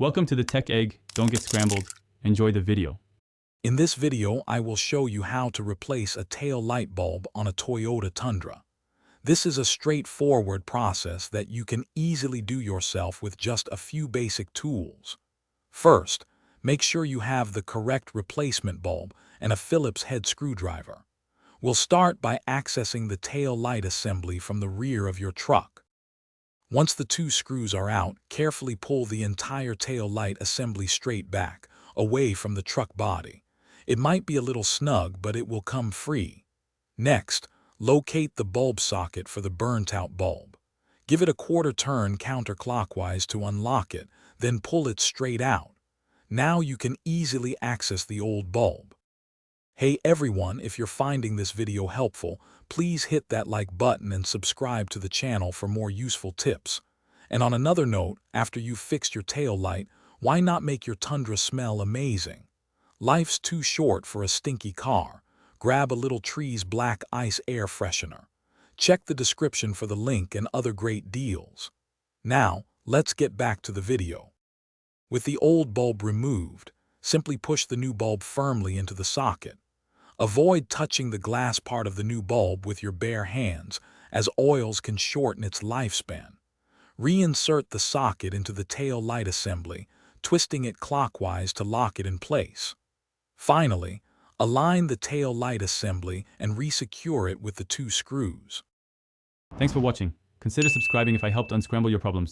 Welcome to the Tech Egg. Don't get scrambled. Enjoy the video. In this video, I will show you how to replace a tail light bulb on a Toyota Tundra. This is a straightforward process that you can easily do yourself with just a few basic tools. First, make sure you have the correct replacement bulb and a Phillips head screwdriver. We'll start by accessing the tail light assembly from the rear of your truck. Once the two screws are out, carefully pull the entire tail light assembly straight back, away from the truck body. It might be a little snug, but it will come free. Next, locate the bulb socket for the burnt-out bulb. Give it a quarter turn counterclockwise to unlock it, then pull it straight out. Now you can easily access the old bulb. Hey everyone, if you're finding this video helpful, please hit that like button and subscribe to the channel for more useful tips. And on another note, after you've fixed your tail light, why not make your Tundra smell amazing? Life's too short for a stinky car. Grab a Little Trees Black Ice air freshener. Check the description for the link and other great deals. Now, let's get back to the video. With the old bulb removed, simply push the new bulb firmly into the socket. Avoid touching the glass part of the new bulb with your bare hands, as oils can shorten its lifespan. Reinsert the socket into the tail light assembly, twisting it clockwise to lock it in place. Finally, align the tail light assembly and resecure it with the two screws. Thanks for watching. Consider subscribing if I helped unscramble your problems.